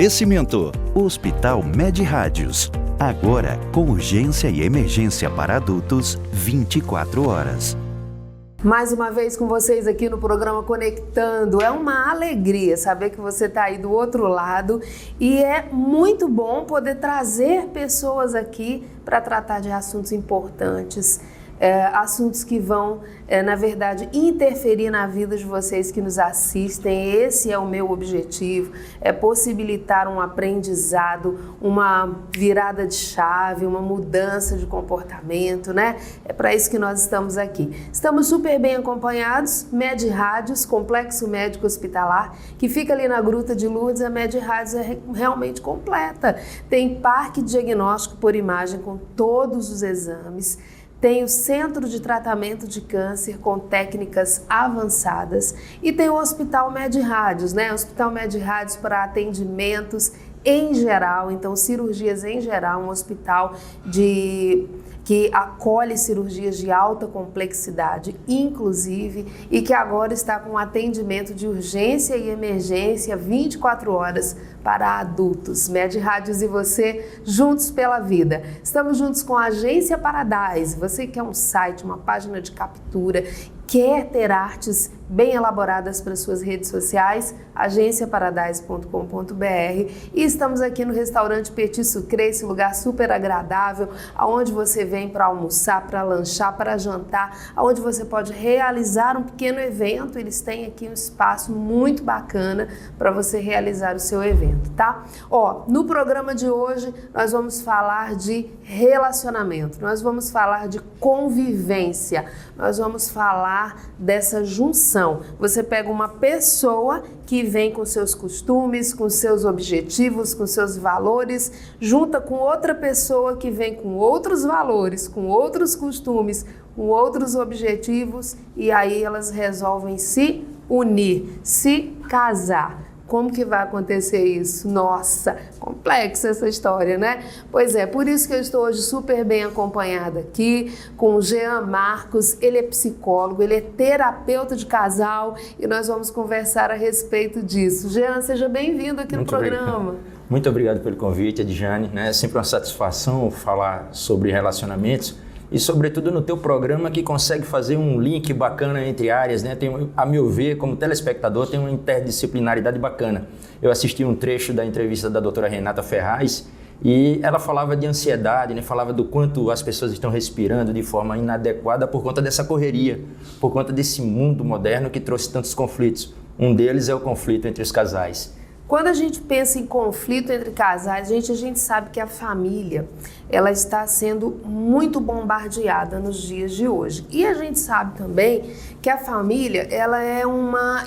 Oferecimento: Hospital Med Rádios. Agora com urgência e emergência para adultos 24 horas. Mais uma vez com vocês aqui no programa Conectando. É uma alegria saber que você está aí do outro lado e é muito bom poder trazer pessoas aqui para tratar de assuntos importantes, assuntos que vão, na verdade, interferir na vida de vocês que nos assistem. Esse é o meu objetivo, é possibilitar um aprendizado, uma virada de chave, uma mudança de comportamento, né? É para isso que nós estamos aqui. Estamos super bem acompanhados, Med Rádios, Complexo Médico Hospitalar, que fica ali na Gruta de Lourdes. A Med Rádios é realmente completa. Tem parque diagnóstico por imagem com todos os exames. Tem o Centro de Tratamento de Câncer com técnicas avançadas e tem o Hospital Med Rádios, né? Hospital Med Rádios para atendimentos em geral, então cirurgias em geral, um hospital que acolhe cirurgias de alta complexidade, inclusive, e que agora está com atendimento de urgência e emergência 24 horas para adultos. Med Rádios e você, juntos pela vida. Estamos juntos com a Agência Paradise. Você quer um site, uma página de captura, quer ter artes bem elaboradas para suas redes sociais? agenciaparadise.com.br. E estamos aqui no restaurante Petit Sucre, esse lugar super agradável, onde você vem para almoçar, para lanchar, para jantar, onde você pode realizar um pequeno evento. Eles têm aqui um espaço muito bacana para você realizar o seu evento, tá? No programa de hoje nós vamos falar de relacionamento, nós vamos falar de convivência, nós vamos falar dessa junção. Você pega uma pessoa que vem com seus costumes, com seus objetivos, com seus valores, junta com outra pessoa que vem com outros valores, com outros costumes, com outros objetivos, e aí elas resolvem se unir, se casar. Como que vai acontecer isso? Nossa, complexa essa história, né? Pois é, por isso que eu estou hoje super bem acompanhada aqui com o Jean Marcos. Ele é psicólogo, ele é terapeuta de casal e nós vamos conversar a respeito disso. Jean, seja bem-vindo aqui no programa. Muito obrado pelo convite, Edjane, né? É sempre uma satisfação falar sobre relacionamentos. E sobretudo no teu programa que consegue fazer um link bacana entre áreas, né? Tem, a meu ver, como telespectador, tem uma interdisciplinaridade bacana. Eu assisti um trecho da entrevista da doutora Renata Ferraz e ela falava de ansiedade, né? Falava do quanto as pessoas estão respirando de forma inadequada por conta dessa correria, por conta desse mundo moderno que trouxe tantos conflitos. Um deles é o conflito entre os casais. Quando a gente pensa em conflito entre casais, a gente sabe que a família ela está sendo muito bombardeada nos dias de hoje. E a gente sabe também que a família ela é uma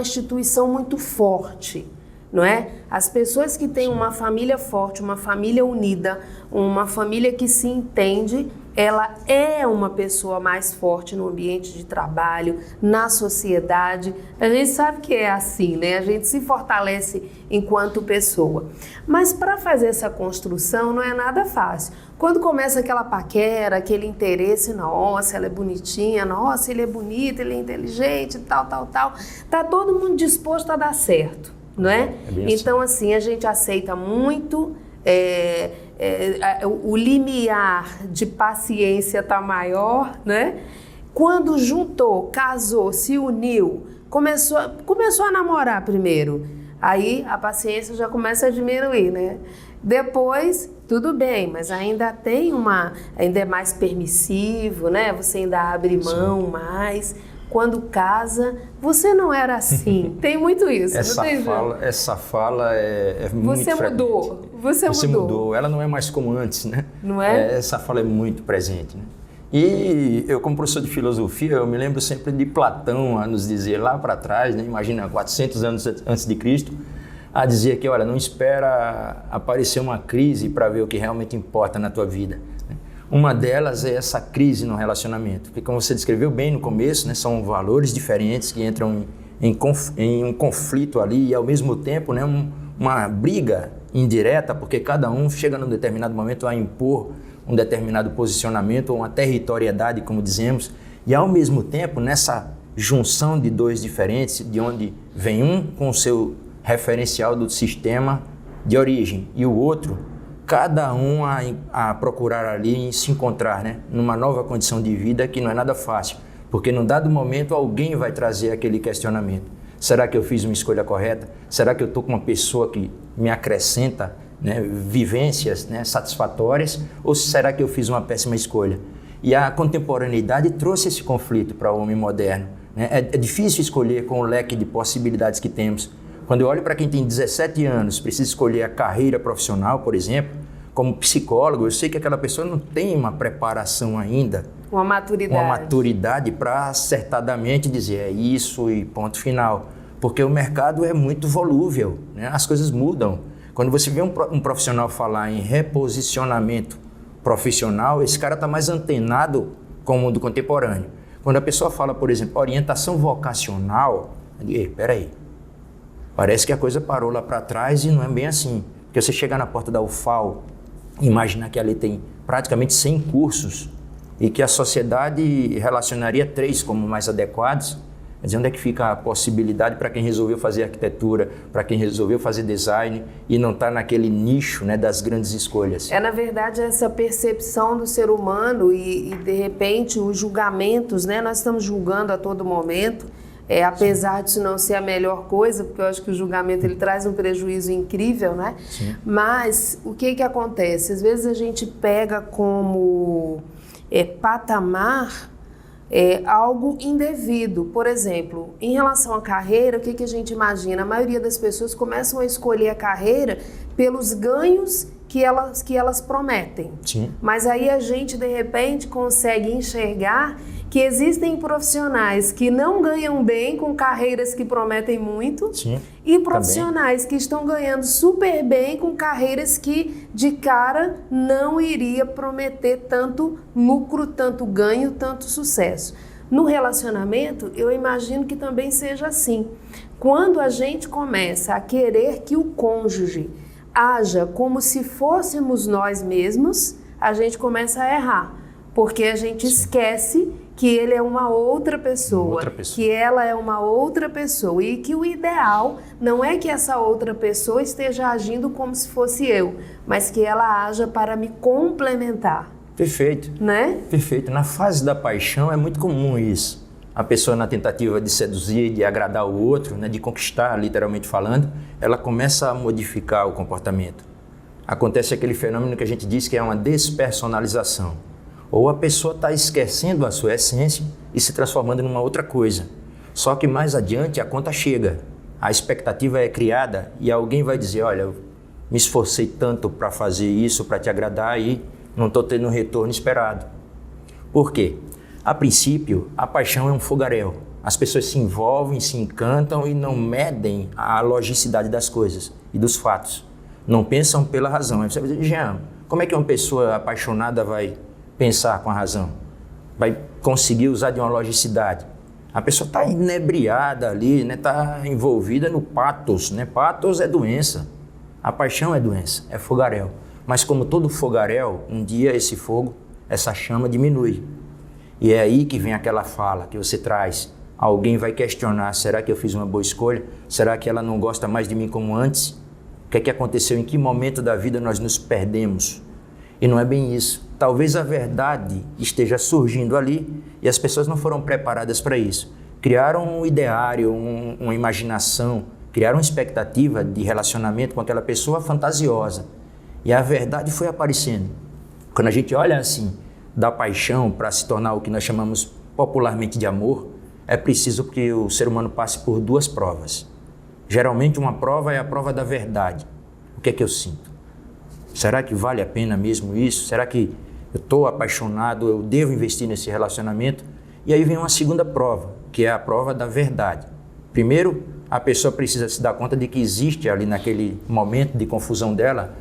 instituição muito forte, não é? As pessoas que têm uma família forte, uma família unida, uma família que se entende, ela é uma pessoa mais forte no ambiente de trabalho, na sociedade. A gente sabe que é assim, né? A gente se fortalece enquanto pessoa. Mas para fazer essa construção não é nada fácil. Quando começa aquela paquera, aquele interesse, nossa, ela é bonitinha, nossa, ele é bonito, ele é inteligente, tal, tá todo mundo disposto a dar certo, não é? Então, assim, a gente aceita muito. O limiar de paciência está maior, né? Quando juntou, casou, se uniu, começou a namorar primeiro, aí a paciência já começa a diminuir, né? Depois, tudo bem, mas ainda é mais permissivo, né? Você ainda abre mão mais. Quando casa, você não era assim. Tem muito isso. Essa fala é muito Você mudou. Você mudou. Ela não é mais como antes, né? Não é? Essa fala é muito presente, né? E eu, como professor de filosofia, eu me lembro sempre de Platão a nos dizer lá para trás, né? Imagina, 400 anos antes de Cristo, a dizer que, olha, não espera aparecer uma crise para ver o que realmente importa na tua vida. Uma delas é essa crise no relacionamento, porque como você descreveu bem no começo, né, são valores diferentes que entram em um conflito ali e ao mesmo tempo, né, uma briga indireta, porque cada um chega num determinado momento a impor um determinado posicionamento ou uma territorialidade, como dizemos, e ao mesmo tempo nessa junção de dois diferentes, de onde vem um com o seu referencial do sistema de origem e o outro, cada um a procurar ali se encontrar, né, numa nova condição de vida que não é nada fácil, porque num dado momento alguém vai trazer aquele questionamento. Será que eu fiz uma escolha correta? Será que eu estou com uma pessoa que me acrescenta, né, vivências, né, satisfatórias? Ou será que eu fiz uma péssima escolha? E a contemporaneidade trouxe esse conflito para o homem moderno, né? É difícil escolher com o leque de possibilidades que temos. Quando eu olho para quem tem 17 anos, precisa escolher a carreira profissional, por exemplo, como psicólogo, eu sei que aquela pessoa não tem uma preparação ainda, uma maturidade para acertadamente dizer é isso e ponto final. Porque o mercado é muito volúvel, né? As coisas mudam. Quando você vê um profissional falar em reposicionamento profissional, esse cara está mais antenado com o mundo contemporâneo. Quando a pessoa fala, por exemplo, orientação vocacional, eu digo, peraí, parece que a coisa parou lá para trás e não é bem assim. Porque você chegar na porta da UFAL, imaginar que ali tem praticamente 100 cursos e que a sociedade relacionaria 3 como mais adequados, quer dizer, onde é que fica a possibilidade para quem resolveu fazer arquitetura, para quem resolveu fazer design e não está naquele nicho, né, das grandes escolhas? Na verdade, essa percepção do ser humano e de repente, os julgamentos, né? Nós estamos julgando a todo momento, apesar disso não ser a melhor coisa, porque eu acho que o julgamento ele traz um prejuízo incrível, né? Sim. Mas o que acontece? Às vezes a gente pega como patamar algo indevido. Por exemplo, em relação à carreira, o que a gente imagina? A maioria das pessoas começam a escolher a carreira pelos ganhos que elas prometem. Sim. Mas aí a gente, de repente, consegue enxergar que existem profissionais que não ganham bem com carreiras que prometem muito. Sim, e profissionais que estão ganhando super bem com carreiras que, de cara, não iria prometer tanto lucro, tanto ganho, tanto sucesso. No relacionamento, eu imagino que também seja assim. Quando a gente começa a querer que o cônjuge haja como se fôssemos nós mesmos, a gente começa a errar, porque a gente esquece que ele é uma outra pessoa, que ela é uma outra pessoa e que o ideal não é que essa outra pessoa esteja agindo como se fosse eu, mas que ela haja para me complementar. Perfeito. Né? Perfeito. Na fase da paixão é muito comum isso. A pessoa, na tentativa de seduzir, de agradar o outro, né, de conquistar, literalmente falando, ela começa a modificar o comportamento. Acontece aquele fenômeno que a gente diz que é uma despersonalização. Ou a pessoa está esquecendo a sua essência e se transformando numa outra coisa. Só que mais adiante a conta chega, a expectativa é criada e alguém vai dizer, olha, eu me esforcei tanto para fazer isso, para te agradar e não estou tendo o retorno esperado. Por quê? A princípio, a paixão é um fogaréu. As pessoas se envolvem, se encantam e não medem a logicidade das coisas e dos fatos. Não pensam pela razão. Aí você vai dizer, Jean, como é que uma pessoa apaixonada vai pensar com a razão? Vai conseguir usar de uma logicidade? A pessoa está inebriada ali, né? Está envolvida no patos, né? Patos é doença. A paixão é doença, é fogaréu. Mas como todo fogaréu, um dia esse fogo, essa chama diminui. E é aí que vem aquela fala que você traz. Alguém vai questionar, será que eu fiz uma boa escolha? Será que ela não gosta mais de mim como antes? O que é que aconteceu? Em que momento da vida nós nos perdemos? E não é bem isso. Talvez a verdade esteja surgindo ali e as pessoas não foram preparadas para isso. Criaram um ideário, uma imaginação, criaram uma expectativa de relacionamento com aquela pessoa fantasiosa. E a verdade foi aparecendo. Quando a gente olha assim, da paixão para se tornar o que nós chamamos popularmente de amor, é preciso que o ser humano passe por 2 provas. Geralmente uma prova é a prova da verdade. O que é que eu sinto? Será que vale a pena mesmo isso? Será que eu estou apaixonado, eu devo investir nesse relacionamento? E aí vem uma segunda prova, que é a prova da verdade. Primeiro, a pessoa precisa se dar conta de que existe ali naquele momento de confusão dela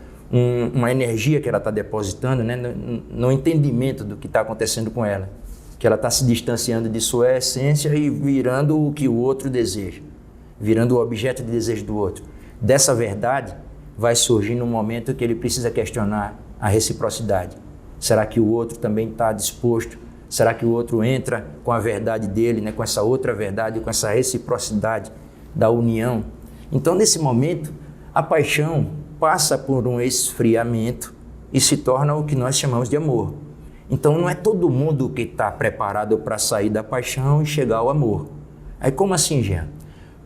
uma energia que ela está depositando, né, no entendimento do que está acontecendo com ela. Que ela está se distanciando de sua essência e virando o que o outro deseja. Virando o objeto de desejo do outro. Dessa verdade vai surgir num momento que ele precisa questionar a reciprocidade. Será que o outro também está disposto? Será que o outro entra com a verdade dele, né, com essa outra verdade, com essa reciprocidade da união? Então, nesse momento, a paixão passa por um esfriamento e se torna o que nós chamamos de amor. Então não é todo mundo que está preparado para sair da paixão e chegar ao amor. Aí como assim, Jean?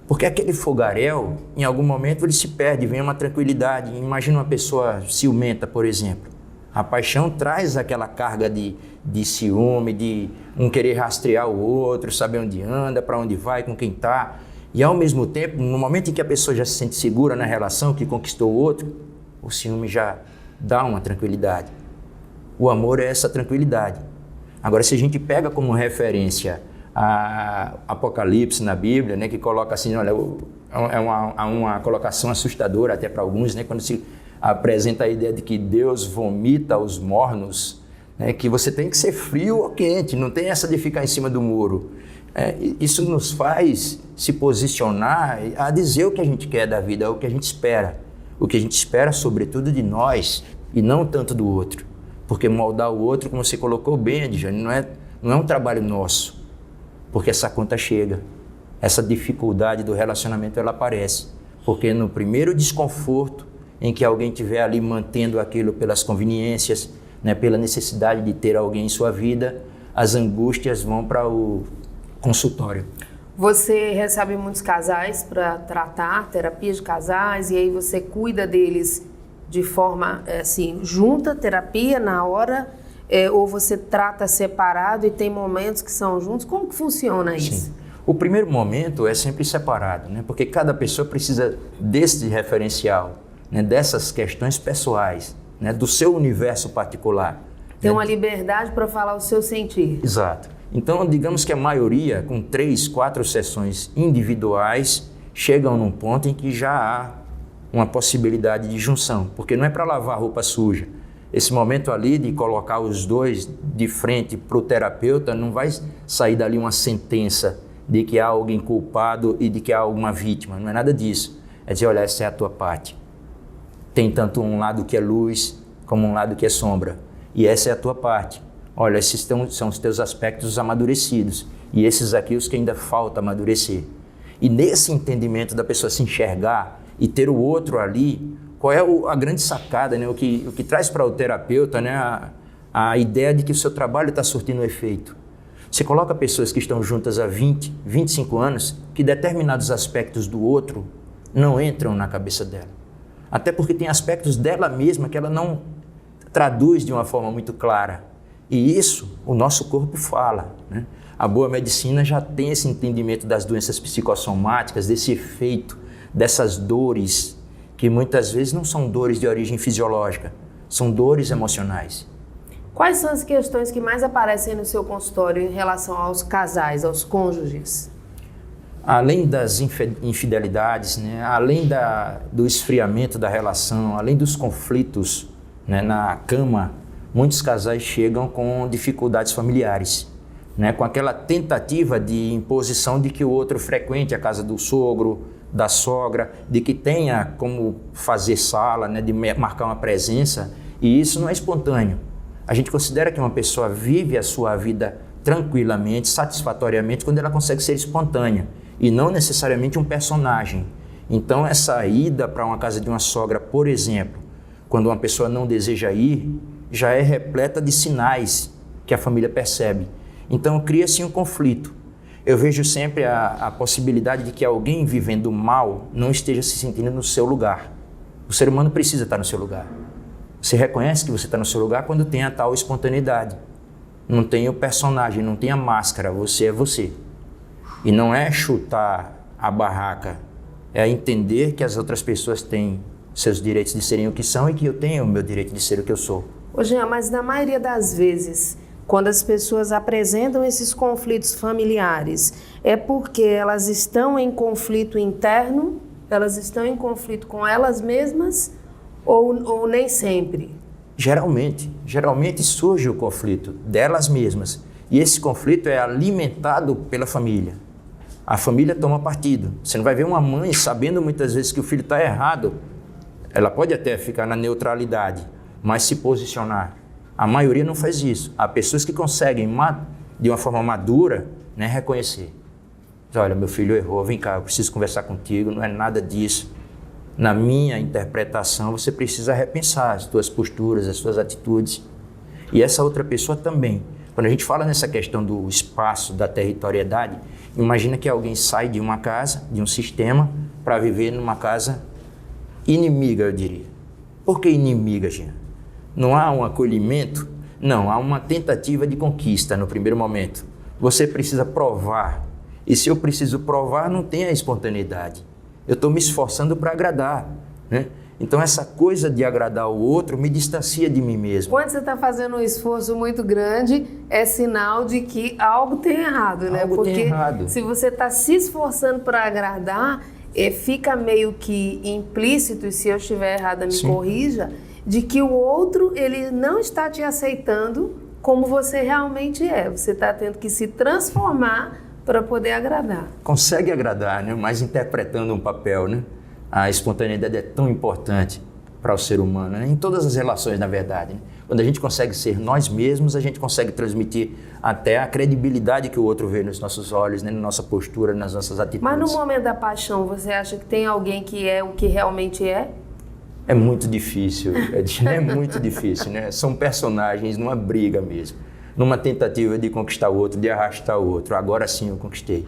Porque aquele fogaréu, em algum momento ele se perde, vem uma tranquilidade. Imagina uma pessoa ciumenta, por exemplo. A paixão traz aquela carga de ciúme, de um querer rastrear o outro, saber onde anda, para onde vai, com quem está. E ao mesmo tempo, no momento em que a pessoa já se sente segura na relação, que conquistou o outro, o ciúme já dá uma tranquilidade. O amor é essa tranquilidade. Agora, se a gente pega como referência a Apocalipse na Bíblia, né, que coloca assim, olha, é uma colocação assustadora até para alguns, né, quando se apresenta a ideia de que Deus vomita os mornos, né, que você tem que ser frio ou quente, não tem essa de ficar em cima do muro. Isso nos faz se posicionar a dizer o que a gente quer da vida, o que a gente espera. O que a gente espera, sobretudo, de nós e não tanto do outro. Porque moldar o outro, como você colocou bem, Adjane, não é um trabalho nosso. Porque essa conta chega. Essa dificuldade do relacionamento, ela aparece. Porque no primeiro desconforto em que alguém estiver ali mantendo aquilo pelas conveniências, né, pela necessidade de ter alguém em sua vida, as angústias vão para o consultório. Você recebe muitos casais para tratar, terapia de casais, e aí você cuida deles de forma, assim, junta terapia na hora, ou você trata separado e tem momentos que são juntos? Como que funciona isso? Sim. O primeiro momento é sempre separado, né? Porque cada pessoa precisa desse referencial, né? Dessas questões pessoais, né? Do seu universo particular. Tem uma liberdade para falar o seu sentir. Exato. Então, digamos que a maioria, com 3, 4 sessões individuais, chegam num ponto em que já há uma possibilidade de junção, porque não é para lavar roupa suja. Esse momento ali de colocar os dois de frente para o terapeuta, não vai sair dali uma sentença de que há alguém culpado e de que há alguma vítima, não é nada disso. É dizer, olha, essa é a tua parte. Tem tanto um lado que é luz, como um lado que é sombra, e essa é a tua parte. Olha, esses são os teus aspectos amadurecidos, e esses aqui os que ainda falta amadurecer. E nesse entendimento da pessoa se enxergar e ter o outro ali, qual é a grande sacada, né? O que traz para o terapeuta, né? A ideia de que o seu trabalho está surtindo efeito. Você coloca pessoas que estão juntas há 20, 25 anos, que determinados aspectos do outro não entram na cabeça dela. Até porque tem aspectos dela mesma que ela não traduz de uma forma muito clara. E isso o nosso corpo fala, né? A boa medicina já tem esse entendimento das doenças psicossomáticas, desse efeito, dessas dores, que muitas vezes não são dores de origem fisiológica, são dores emocionais. Quais são as questões que mais aparecem no seu consultório em relação aos casais, aos cônjuges? Além das infidelidades, né? Além do esfriamento da relação, além dos conflitos, né, na cama, muitos casais chegam com dificuldades familiares, né, com aquela tentativa de imposição de que o outro frequente a casa do sogro, da sogra, de que tenha como fazer sala, né, de marcar uma presença, e isso não é espontâneo. A gente considera que uma pessoa vive a sua vida tranquilamente, satisfatoriamente, quando ela consegue ser espontânea, e não necessariamente um personagem. Então, essa ida para uma casa de uma sogra, por exemplo, quando uma pessoa não deseja ir, já é repleta de sinais que a família percebe. Então, cria-se um conflito. Eu vejo sempre a possibilidade de que alguém vivendo mal não esteja se sentindo no seu lugar. O ser humano precisa estar no seu lugar. Você reconhece que você está no seu lugar quando tem a tal espontaneidade. Não tem o personagem, não tem a máscara, você é você. E não é chutar a barraca, é entender que as outras pessoas têm seus direitos de serem o que são e que eu tenho o meu direito de ser o que eu sou. Ô Jean, mas na maioria das vezes, quando as pessoas apresentam esses conflitos familiares, é porque elas estão em conflito interno, elas estão em conflito com elas mesmas ou nem sempre? Geralmente surge o conflito delas mesmas e esse conflito é alimentado pela família. A família toma partido. Você não vai ver uma mãe sabendo muitas vezes que o filho está errado. Ela pode até ficar na neutralidade, mas se posicionar. A maioria não faz isso. Há pessoas que conseguem, de uma forma madura, né, reconhecer. Olha, meu filho errou, vem cá, eu preciso conversar contigo, não é nada disso. na minha interpretação, você precisa repensar as suas posturas, as suas atitudes. E essa outra pessoa também. Quando a gente fala nessa questão do espaço, da territorialidade, imagina que alguém sai de uma casa, de um sistema, para viver numa casa inimiga, eu diria. Por que inimiga, Jean? Não há um acolhimento? Não, há uma tentativa de conquista no primeiro momento. Você precisa provar. E se eu preciso provar, não tem a espontaneidade. Eu estou me esforçando para agradar, né? Então essa coisa de agradar o outro me distancia de mim mesmo. Quando você está fazendo um esforço muito grande, é sinal de que algo tem errado, né? Algo Porque tem errado. se você está se esforçando para agradar, fica meio que implícito, e se eu estiver errada me corrija, de que o outro ele não está te aceitando como você realmente é. Você está tendo que se transformar para poder agradar. Consegue agradar, né? Mas interpretando um papel, né? A espontaneidade é tão importante para o ser humano, né? Em todas as relações, na verdade, né? Quando a gente consegue ser nós mesmos, a gente consegue transmitir até a credibilidade que o outro vê nos nossos olhos, né? Na nossa postura, nas nossas atitudes. Mas no momento da paixão, você acha que tem alguém que é o que realmente é? É muito difícil, é muito difícil, né? São personagens numa briga mesmo, numa tentativa de conquistar o outro, de arrastar o outro. Agora sim eu conquistei.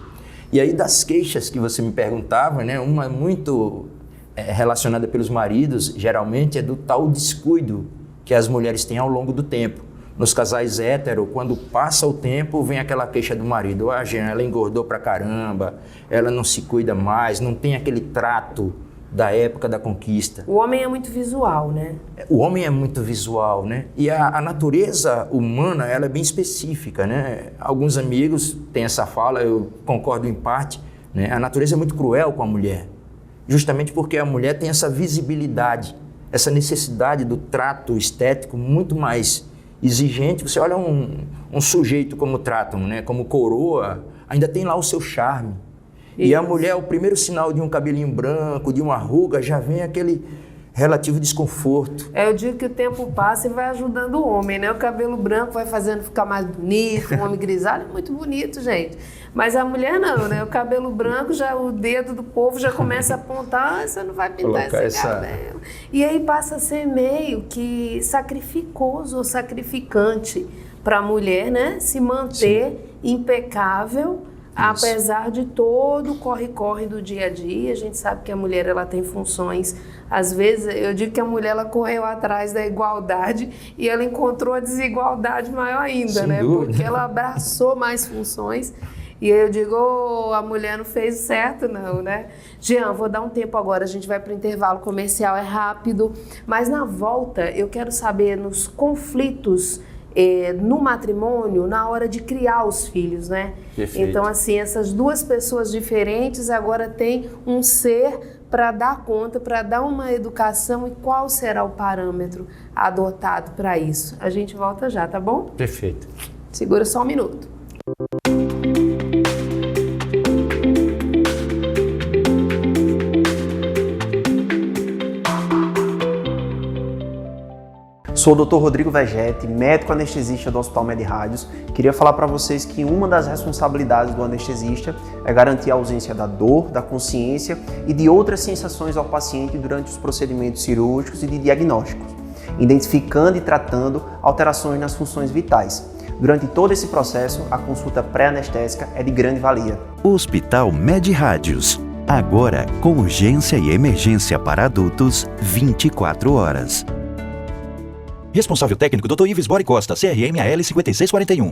E aí das queixas que você me perguntava, né? Uma muito relacionada pelos maridos, geralmente é do tal descuido que as mulheres têm ao longo do tempo. Nos casais héteros, quando passa o tempo, vem aquela queixa do marido. Ah, Jean, ela engordou pra caramba, ela não se cuida mais, não tem aquele trato da época da conquista. O homem é muito visual, né? O homem é muito visual, né? E a natureza humana, ela é bem específica, né? Alguns amigos têm essa fala, eu concordo em parte, né? A natureza é muito cruel com a mulher, justamente porque a mulher tem essa visibilidade, essa necessidade do trato estético muito mais exigente. Você olha um sujeito como tratam, né? Como coroa, ainda tem lá o seu charme. E a mulher, o primeiro sinal de um cabelinho branco, de uma ruga, já vem aquele relativo desconforto. Eu digo que o tempo passa e vai ajudando o homem, né? O cabelo branco vai fazendo ficar mais bonito, o homem grisalho é muito bonito, gente. Mas a mulher não, né? O cabelo branco, já o dedo do povo já começa a apontar, você não vai pintar esse cabelo. E aí passa a ser meio que sacrificoso ou sacrificante para a mulher, né? Se manter impecável. Isso. Apesar de todo o corre-corre do dia a dia, a gente sabe que a mulher ela tem funções, às vezes eu digo que a mulher ela correu atrás da igualdade e ela encontrou a desigualdade maior ainda, sem né? dúvida. Porque ela abraçou mais funções e eu digo, a mulher não fez certo não, né? Jean, vou dar um tempo agora, a gente vai para o intervalo comercial, é rápido, mas na volta eu quero saber nos conflitos no matrimônio, na hora de criar os filhos, né? Perfeito. Então, assim, essas duas pessoas diferentes agora têm um ser para dar conta, para dar uma educação, e qual será o parâmetro adotado para isso? A gente volta já, tá bom? Perfeito. Segura só um minuto. Sou o Dr. Rodrigo Vegetti, médico anestesista do Hospital MedRádios. Queria falar para vocês que uma das responsabilidades do anestesista é garantir a ausência da dor, da consciência e de outras sensações ao paciente durante os procedimentos cirúrgicos e de diagnósticos, identificando e tratando alterações nas funções vitais. Durante todo esse processo, a consulta pré-anestésica é de grande valia. Hospital MedRádios. Agora com urgência e emergência para adultos 24 horas. Responsável técnico Dr. Ives Bori Costa, CRM-AL 5641.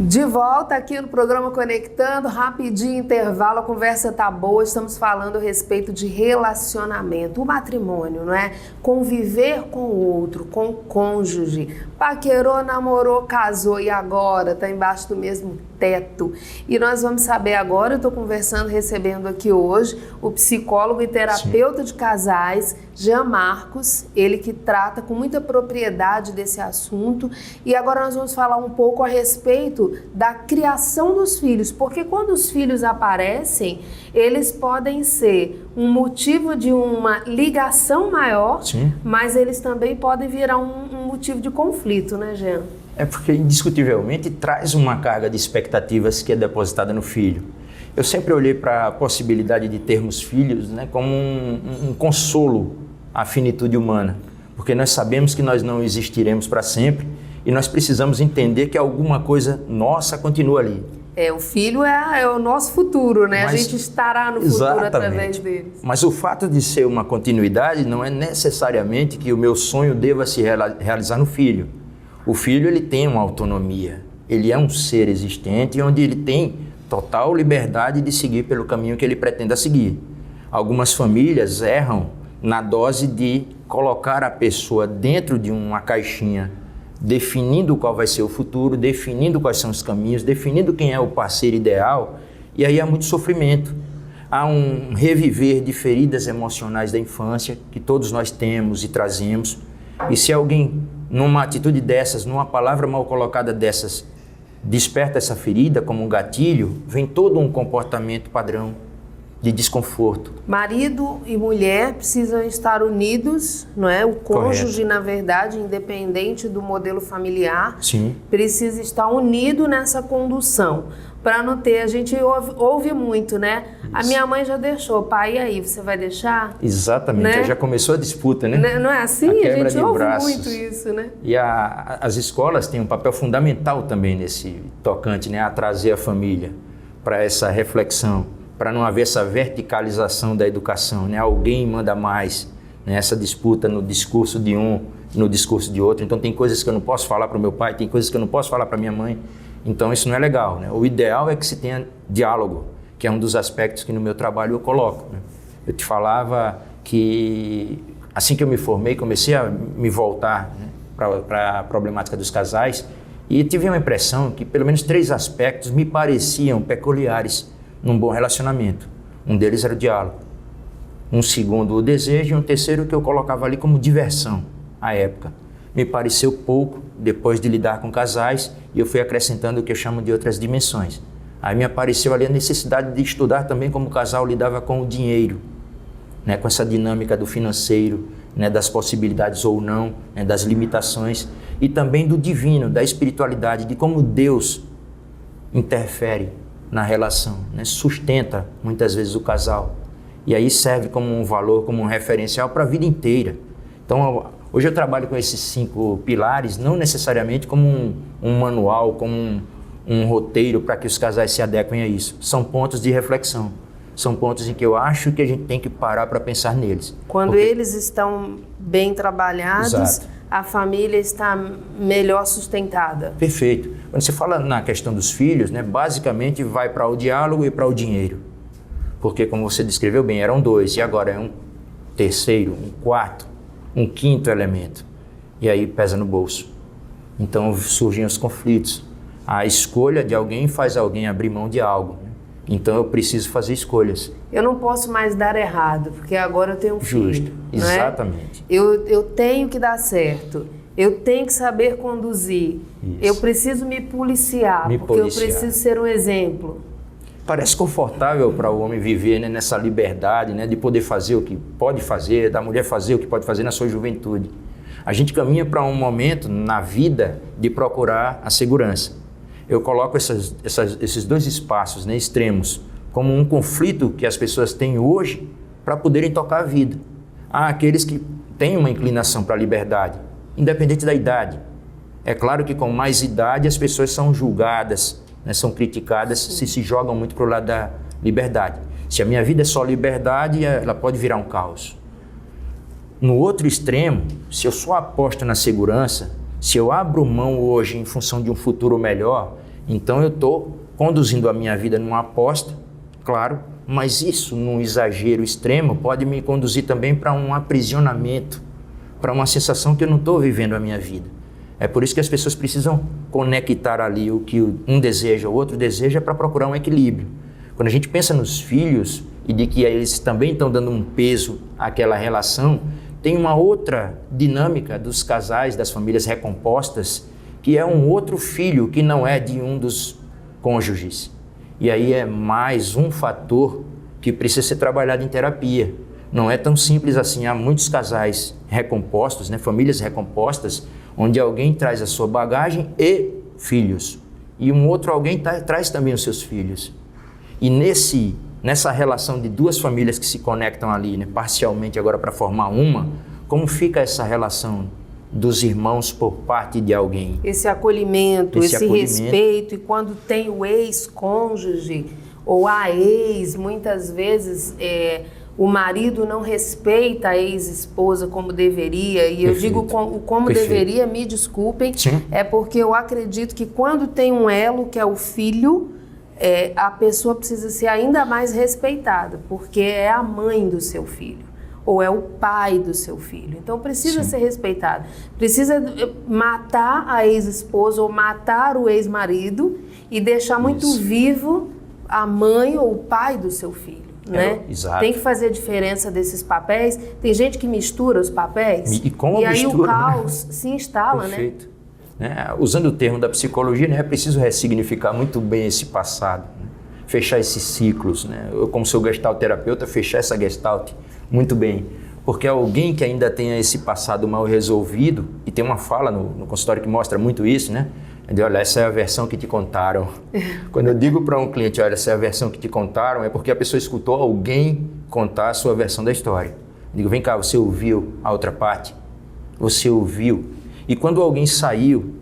De volta aqui no programa Conectando, rapidinho intervalo, a conversa tá boa, estamos falando a respeito de relacionamento, o matrimônio, não é? Conviver com o outro, com o cônjuge, paquerou, namorou, casou e agora tá embaixo do mesmo teto. E nós vamos saber agora, eu estou conversando, recebendo aqui hoje, o psicólogo e terapeuta de casais, Jean Marcos, ele que trata com muita propriedade desse assunto. E agora nós vamos falar um pouco a respeito da criação dos filhos, porque quando os filhos aparecem, eles podem ser um motivo de uma ligação maior, Sim. mas eles também podem virar um motivo de conflito, né, Jean? É porque, indiscutivelmente, traz uma carga de expectativas que é depositada no filho. Eu sempre olhei para a possibilidade de termos filhos, né, como um consolo à finitude humana, porque nós sabemos que nós não existiremos para sempre e nós precisamos entender que alguma coisa nossa continua ali. O filho é o nosso futuro, né? Mas, a gente estará no futuro através deles. Mas o fato de ser uma continuidade não é necessariamente que o meu sonho deva se realizar no filho. O filho, ele tem uma autonomia, ele é um ser existente onde ele tem total liberdade de seguir pelo caminho que ele pretenda seguir. Algumas famílias erram na dose de colocar a pessoa dentro de uma caixinha, definindo qual vai ser o futuro, definindo quais são os caminhos, definindo quem é o parceiro ideal, e aí há muito sofrimento. Há um reviver de feridas emocionais da infância que todos nós temos e trazemos, e se alguém, numa atitude dessas, numa palavra mal colocada dessas, desperta essa ferida como um gatilho, vem todo um comportamento padrão de desconforto. Marido e mulher precisam estar unidos, não é? O cônjuge, Correto. na verdade, independente do modelo familiar, Sim. precisa estar unido nessa condução. Para não ter, a gente ouve muito, né? Isso. A minha mãe já deixou, pai, e aí, você vai deixar? Exatamente, né? Já começou a disputa, né? Não é assim? A gente ouve muito isso, né? E as escolas têm um papel fundamental também nesse tocante, né? A trazer a família para essa reflexão, para não haver essa verticalização da educação, né? Alguém manda mais, né? Essa disputa no discurso de um, no discurso de outro. Então tem coisas que eu não posso falar para o meu pai, tem coisas que eu não posso falar para minha mãe. Então isso não é legal, né? O ideal é que se tenha diálogo, que é um dos aspectos que no meu trabalho eu coloco, né? Eu te falava que assim que eu me formei, comecei a me voltar, né, para a problemática dos casais e tive uma impressão que pelo menos 3 aspectos me pareciam peculiares num bom relacionamento. Um deles era o diálogo, um segundo o desejo e um terceiro que eu colocava ali como diversão à época. Me pareceu pouco depois de lidar com casais e eu fui acrescentando o que eu chamo de outras dimensões. Aí me apareceu ali a necessidade de estudar também como o casal lidava com o dinheiro, né, com essa dinâmica do financeiro, né, das possibilidades ou não, né, das limitações e também do divino, da espiritualidade, de como Deus interfere na relação, né, sustenta muitas vezes o casal e aí serve como um valor, como um referencial para a vida inteira. Então hoje eu trabalho com esses 5 pilares, não necessariamente como um manual, como um roteiro para que os casais se adequem a isso. São pontos de reflexão, são pontos em que eu acho que a gente tem que parar para pensar neles. Quando eles estão bem trabalhados, Exato. A família está melhor sustentada. Perfeito. Quando você fala na questão dos filhos, né, basicamente vai para o diálogo e para o dinheiro. Porque, como você descreveu bem, eram 2 e agora é um terceiro, um quarto, um quinto elemento. E aí pesa no bolso. Então surgem os conflitos. A escolha de alguém faz alguém abrir mão de algo. Então eu preciso fazer escolhas. Eu não posso mais dar errado, porque agora eu tenho um filho. Justo, não é? exatamente. Eu tenho que dar certo. Eu tenho que saber conduzir. Isso. Eu preciso me policiar, porque eu preciso ser um exemplo. Parece confortável para o homem viver, né, nessa liberdade, né, de poder fazer o que pode fazer, da mulher fazer o que pode fazer na sua juventude. A gente caminha para um momento na vida de procurar a segurança. Eu coloco esses 2 espaços, né, extremos como um conflito que as pessoas têm hoje para poderem tocar a vida. Há aqueles que têm uma inclinação para a liberdade, independente da idade. É claro que com mais idade as pessoas são julgadas, né, são criticadas se jogam muito para o lado da liberdade. Se a minha vida é só liberdade, ela pode virar um caos. No outro extremo, se eu só aposto na segurança, se eu abro mão hoje em função de um futuro melhor, então eu estou conduzindo a minha vida numa aposta, claro, mas isso, num exagero extremo, pode me conduzir também para um aprisionamento, para uma sensação que eu não estou vivendo a minha vida. É por isso que as pessoas precisam conectar ali o que um deseja, o outro deseja, para procurar um equilíbrio. Quando a gente pensa nos filhos e de que eles também estão dando um peso àquela relação, tem uma outra dinâmica dos casais, das famílias recompostas, que é um outro filho que não é de um dos cônjuges. E aí é mais um fator que precisa ser trabalhado em terapia. Não é tão simples assim. Há muitos casais recompostos, né, famílias recompostas, onde alguém traz a sua bagagem e filhos. E um outro alguém traz também os seus filhos. E nessa relação de duas famílias que se conectam ali, né, parcialmente agora para formar uma, como fica essa relação dos irmãos por parte de alguém? Esse acolhimento, esse respeito, e quando tem o ex-cônjuge ou a ex, muitas vezes o marido não respeita a ex-esposa como deveria, e eu digo como deveria, me desculpem, Sim. É porque eu acredito que quando tem um elo, que é o filho, a pessoa precisa ser ainda mais respeitada, porque é a mãe do seu filho, ou é o pai do seu filho. Então precisa Sim. ser respeitado. Precisa matar a ex-esposa ou matar o ex-marido e deixar muito vivo a mãe ou o pai do seu filho. Né? Exato. Tem que fazer a diferença desses papéis. Tem gente que mistura os papéis E aí o mistura, caos né? se instala, Perfeito. Né? Usando o termo da psicologia, né, é preciso ressignificar muito bem esse passado, né? Fechar esses ciclos. Né? Eu, como sou gestalterapeuta, fechar essa gestalt muito bem. Porque alguém que ainda tenha esse passado mal resolvido, e tem uma fala no consultório que mostra muito isso, né? De, olha, essa é a versão que te contaram. Quando eu digo para um cliente, olha, essa é a versão que te contaram, é porque a pessoa escutou alguém contar a sua versão da história. Eu digo, vem cá, você ouviu a outra parte? Você ouviu? E quando alguém saiu,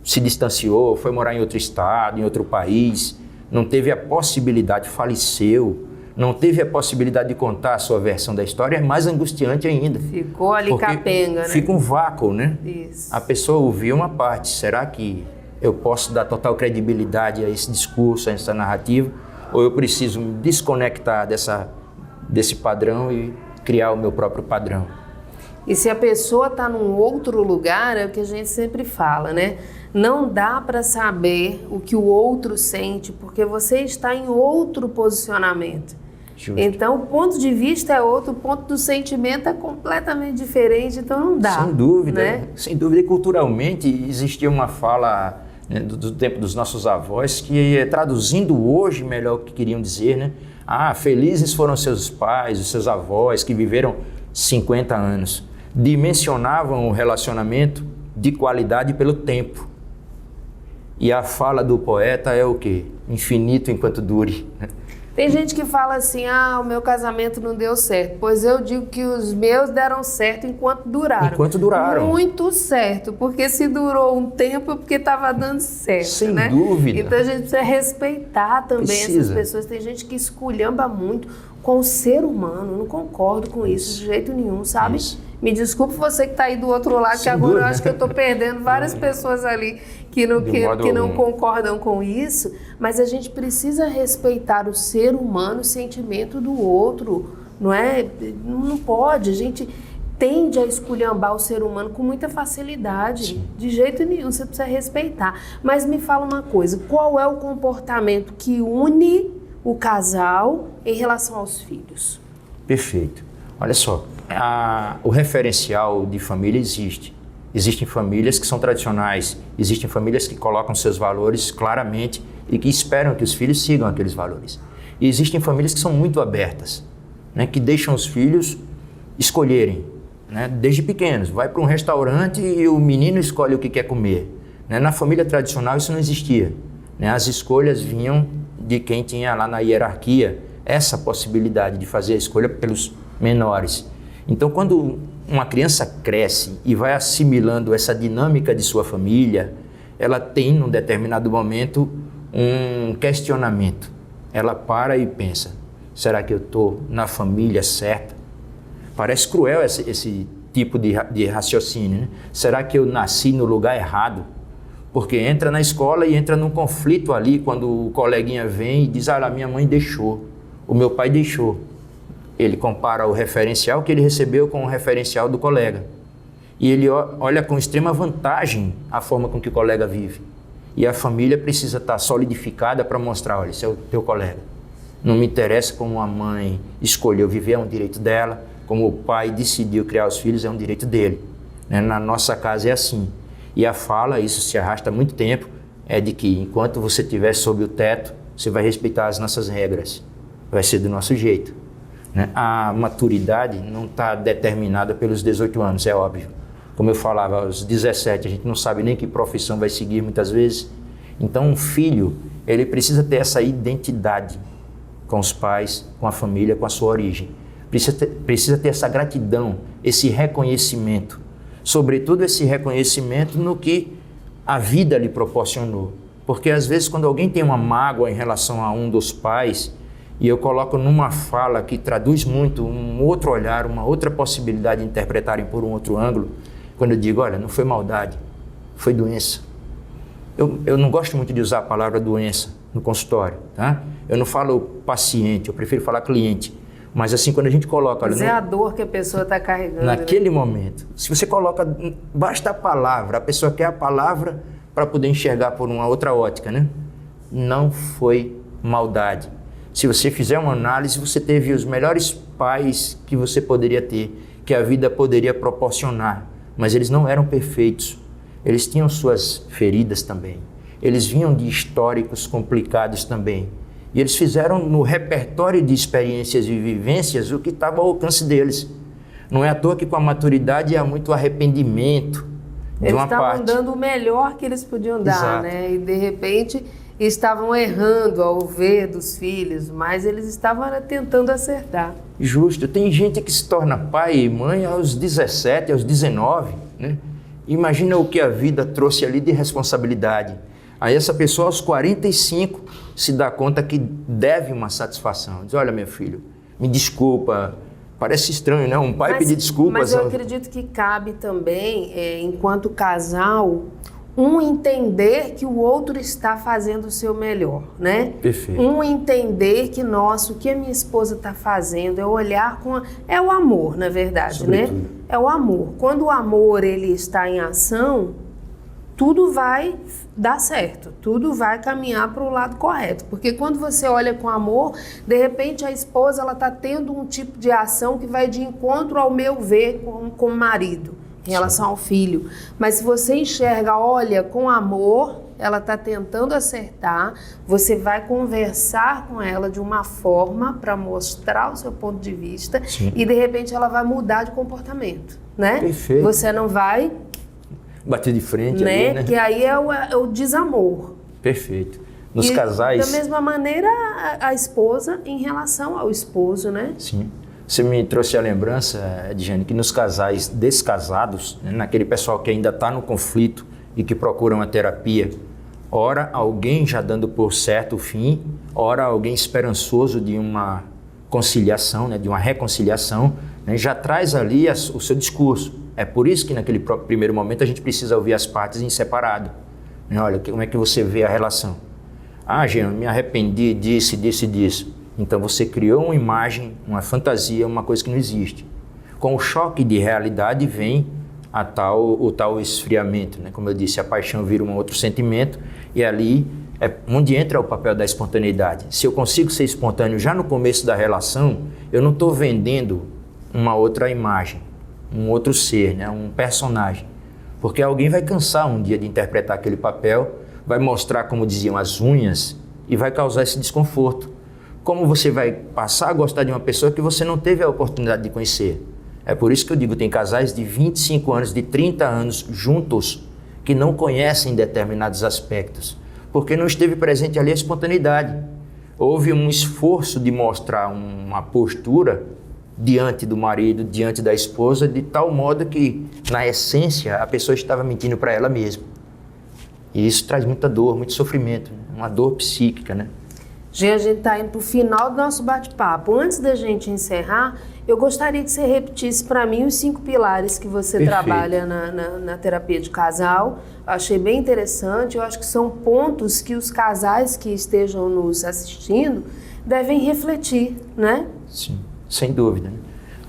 se distanciou, foi morar em outro estado, em outro país, não teve a possibilidade, faleceu, não teve a possibilidade de contar a sua versão da história, é mais angustiante ainda. Ficou ali capenga, né? Fica um vácuo, né? Isso. A pessoa ouviu uma parte, será que eu posso dar total credibilidade a esse discurso, a essa narrativa, ou eu preciso me desconectar desse padrão e criar o meu próprio padrão? E se a pessoa está num outro lugar, é o que a gente sempre fala, né? Não dá para saber o que o outro sente, porque você está em outro posicionamento. Justo. Então, o ponto de vista é outro, o ponto do sentimento é completamente diferente, então não dá. Sem dúvida, né? Sem dúvida. E culturalmente existia uma fala, né, do tempo dos nossos avós, que traduzindo hoje melhor o que queriam dizer, né? Ah, felizes foram seus pais, os seus avós, que viveram 50 anos. Dimensionavam o relacionamento de qualidade pelo tempo. E a fala do poeta é o quê? Infinito enquanto dure. Tem gente que fala assim, o meu casamento não deu certo. Pois eu digo que os meus deram certo enquanto duraram. Enquanto duraram. Muito certo, porque se durou um tempo é porque estava dando certo, Sem né? dúvida. Então a gente precisa respeitar também essas Precisa. pessoas. Tem gente que esculhamba muito com o ser humano. Eu não concordo com isso de jeito nenhum, sabe? Isso. Me desculpe você que está aí do outro lado, que agora dúvida. eu acho que eu estou perdendo várias pessoas ali que não concordam com isso, mas a gente precisa respeitar o ser humano, o sentimento do outro, não é? Não pode, a gente tende a esculhambar o ser humano com muita facilidade. Sim. De jeito nenhum, você precisa respeitar. Mas me fala uma coisa, qual é o comportamento que une o casal em relação aos filhos? Perfeito. Olha só, o referencial de família existe. Existem famílias que são tradicionais, existem famílias que colocam seus valores claramente e que esperam que os filhos sigam aqueles valores. E existem famílias que são muito abertas, né, que deixam os filhos escolherem, né, desde pequenos. Vai para um restaurante e o menino escolhe o que quer comer. Né? Na família tradicional isso não existia. Né? As escolhas vinham de quem tinha lá na hierarquia essa possibilidade de fazer a escolha pelos menores. Então, quando uma criança cresce e vai assimilando essa dinâmica de sua família, ela tem, num determinado momento, um questionamento. Ela para e pensa, será que eu estou na família certa? Parece cruel esse tipo de raciocínio, né? Será que eu nasci no lugar errado? Porque entra na escola e entra num conflito ali, quando o coleguinha vem e diz, minha mãe deixou, o meu pai deixou. Ele compara o referencial que ele recebeu com o referencial do colega. e ele olha com extrema vantagem a forma com que o colega vive. E a família precisa estar solidificada para mostrar, olha, esse é o teu colega. Não me interessa como a mãe escolheu viver, é um direito dela, como o pai decidiu criar os filhos, é um direito dele. Né? Na nossa casa é assim. E a fala, isso se arrasta há muito tempo, é de que enquanto você estiver sob o teto, você vai respeitar as nossas regras. Vai ser do nosso jeito. Né? A maturidade não está determinada pelos 18 anos, é óbvio. Como eu falava, aos 17 a gente não sabe nem que profissão vai seguir muitas vezes. Então um filho, ele precisa ter essa identidade com os pais, com a família, com a sua origem. Precisa ter essa gratidão, esse reconhecimento. Sobretudo esse reconhecimento no que a vida lhe proporcionou. Porque às vezes quando alguém tem uma mágoa em relação a um dos pais, e eu coloco numa fala que traduz muito um outro olhar, uma outra possibilidade de interpretarem por um outro ângulo, quando eu digo, olha, não foi maldade, foi doença. Eu não gosto muito de usar a palavra doença no consultório, tá? Eu não falo paciente, eu prefiro falar cliente. Mas assim, quando a gente coloca... Mas é a dor que a pessoa está carregando. Naquele momento. Se você coloca, basta a palavra, a pessoa quer a palavra para poder enxergar por uma outra ótica, né? Não foi maldade. Se você fizer uma análise, você teve os melhores pais que você poderia ter, que a vida poderia proporcionar. Mas eles não eram perfeitos. Eles tinham suas feridas também. Eles vinham de históricos complicados também. E eles fizeram no repertório de experiências e vivências o que estava ao alcance deles. Não é à toa que com a maturidade há muito arrependimento de uma parte. Eles estavam dando o melhor que eles podiam dar, Exato. né? E de repente estavam errando ao ver dos filhos, mas eles estavam tentando acertar. Justo. Tem gente que se torna pai e mãe aos 17, aos 19, né? Imagina o que a vida trouxe ali de responsabilidade. Aí essa pessoa aos 45 se dá conta que deve uma satisfação. Diz, olha meu filho, me desculpa, parece estranho, né? Um pai pedir desculpas. Mas eu acredito que cabe também, enquanto casal, um entender que o outro está fazendo o seu melhor, né? Perfeito. Um entender que, nossa, o que a minha esposa está fazendo é olhar com... É o amor, na verdade, Sobretudo. né? É o amor. Quando o amor ele está em ação, tudo vai dar certo, tudo vai caminhar para o lado correto. Porque quando você olha com amor, de repente a esposa ela está tendo um tipo de ação que vai de encontro ao meu ver com o marido, em relação ao filho. Mas se você enxerga, olha, com amor, ela está tentando acertar, você vai conversar com ela de uma forma para mostrar o seu ponto de vista. Sim. E de repente ela vai mudar de comportamento, né? Perfeito. Você não vai... Bater de frente né? ali, né? Que aí é o desamor. Perfeito. Nos E, casais... da mesma maneira, a esposa em relação ao esposo, né? Sim. Você me trouxe a lembrança, Edjane, que nos casais descasados, né, naquele pessoal que ainda está no conflito e que procuram a terapia, ora alguém já dando por certo o fim, ora alguém esperançoso de uma conciliação, né, de uma reconciliação, né, já traz ali o seu discurso. É por isso que naquele primeiro momento a gente precisa ouvir as partes em separado. Né, olha, como é que você vê a relação? Ah, Jean, me arrependi disso, disso e disso. Então você criou uma imagem, uma fantasia, uma coisa que não existe. Com o choque de realidade vem o tal esfriamento, né? Como eu disse, a paixão vira um outro sentimento e ali é onde entra o papel da espontaneidade. Se eu consigo ser espontâneo já no começo da relação, eu não estou vendendo uma outra imagem, um outro ser, né? Um personagem. Porque alguém vai cansar um dia de interpretar aquele papel, vai mostrar, como diziam, as unhas e vai causar esse desconforto. Como você vai passar a gostar de uma pessoa que você não teve a oportunidade de conhecer? É por isso que eu digo, tem casais de 25 anos, de 30 anos juntos, que não conhecem determinados aspectos, porque não esteve presente ali a espontaneidade. Houve um esforço de mostrar uma postura diante do marido, diante da esposa, de tal modo que, na essência, a pessoa estava mentindo para ela mesma. E isso traz muita dor, muito sofrimento, uma dor psíquica, né? Jean, a gente está indo para o final do nosso bate-papo. Antes da gente encerrar, eu gostaria que você repetisse para mim os 5 pilares que você Perfeito. Trabalha na terapia de casal. Achei bem interessante, eu acho que são pontos que os casais que estejam nos assistindo devem refletir, né? Sim, sem dúvida. Né?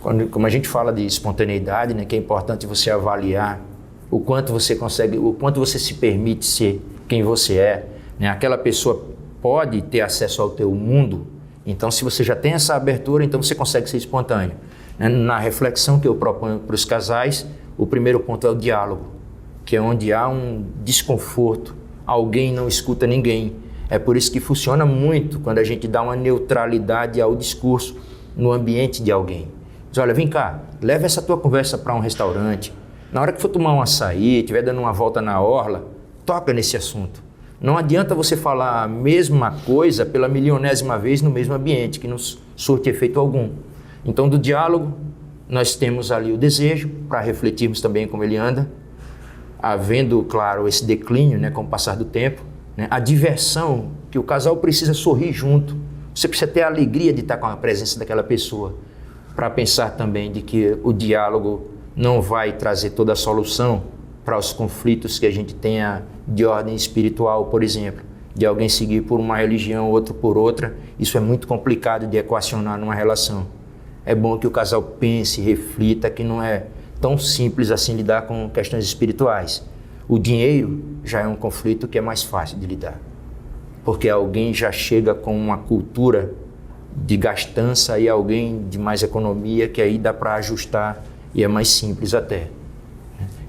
como a gente fala de espontaneidade, né, que é importante você avaliar o quanto você consegue, o quanto você se permite ser quem você é, né? Aquela pessoa pode ter acesso ao teu mundo, então se você já tem essa abertura, então você consegue ser espontâneo. Na reflexão que eu proponho para os casais, o primeiro ponto é o diálogo, que é onde há um desconforto, alguém não escuta ninguém. É por isso que funciona muito quando a gente dá uma neutralidade ao discurso no ambiente de alguém. Diz, olha, vem cá, leva essa tua conversa para um restaurante. Na hora que for tomar um açaí, estiver dando uma volta na orla, toca nesse assunto. Não adianta você falar a mesma coisa pela milionésima vez no mesmo ambiente, que não surte efeito algum. Então, do diálogo, nós temos ali o desejo, para refletirmos também como ele anda, havendo, claro, esse declínio, né, com o passar do tempo, né, a diversão, que o casal precisa sorrir junto. Você precisa ter a alegria de estar com a presença daquela pessoa, para pensar também de que o diálogo não vai trazer toda a solução para os conflitos que a gente tenha de ordem espiritual, por exemplo, de alguém seguir por uma religião, outro por outra. Isso é muito complicado de equacionar numa relação. É bom que o casal pense, reflita que não é tão simples assim lidar com questões espirituais. O dinheiro já é um conflito que é mais fácil de lidar, porque alguém já chega com uma cultura de gastança e alguém de mais economia, que aí dá para ajustar e é mais simples até.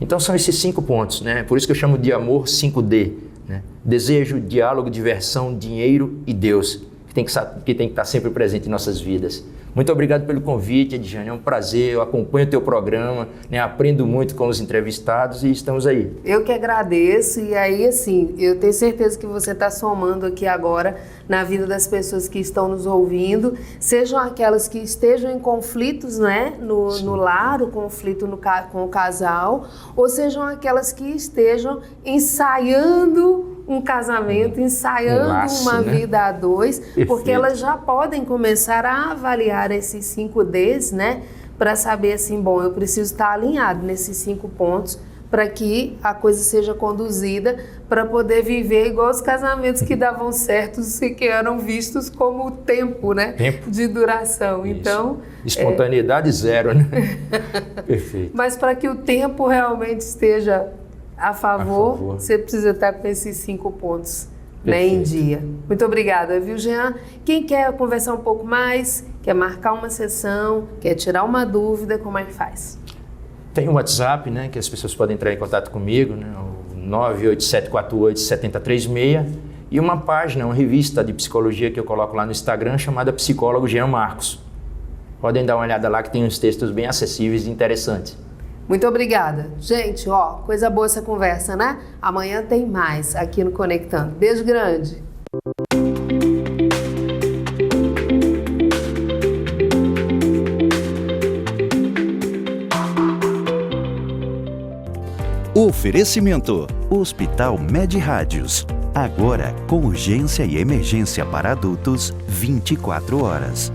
Então são esses 5 pontos, né? Por isso que eu chamo de amor 5D, né? Desejo, diálogo, diversão, dinheiro e Deus, que tem que estar sempre presente em nossas vidas. Muito obrigado pelo convite, Edjane, é um prazer, eu acompanho o teu programa, né? Aprendo muito com os entrevistados e estamos aí. Eu que agradeço, e aí assim, eu tenho certeza que você está somando aqui agora na vida das pessoas que estão nos ouvindo, sejam aquelas que estejam em conflitos, né, no lar, o conflito com o casal, ou sejam aquelas que estejam ensaiando um casamento, ensaiando uma vida a dois, porque elas já podem começar a avaliar esses 5 Ds, né, para saber assim, bom, eu preciso estar alinhado nesses 5 pontos para que a coisa seja conduzida, para poder viver igual os casamentos que davam certo e que eram vistos como tempo, né, de duração. Isso. Então, espontaneidade zero, né? Perfeito. Mas para que o tempo realmente esteja a favor, você precisa estar com esses 5 pontos, né, em dia. Muito obrigada, viu, Jean? Quem quer conversar um pouco mais, quer marcar uma sessão, quer tirar uma dúvida, como é que faz? Tem o WhatsApp, né, que as pessoas podem entrar em contato comigo, né, o 987487036, e uma página, uma revista de psicologia que eu coloco lá no Instagram, chamada Psicólogo Jean Marcos. Podem dar uma olhada lá que tem uns textos bem acessíveis e interessantes. Muito obrigada. Gente, ó, coisa boa essa conversa, né? Amanhã tem mais aqui no Conectando. Beijo grande. Oferecimento: Hospital Med Rádios. Agora com urgência e emergência para adultos 24 horas.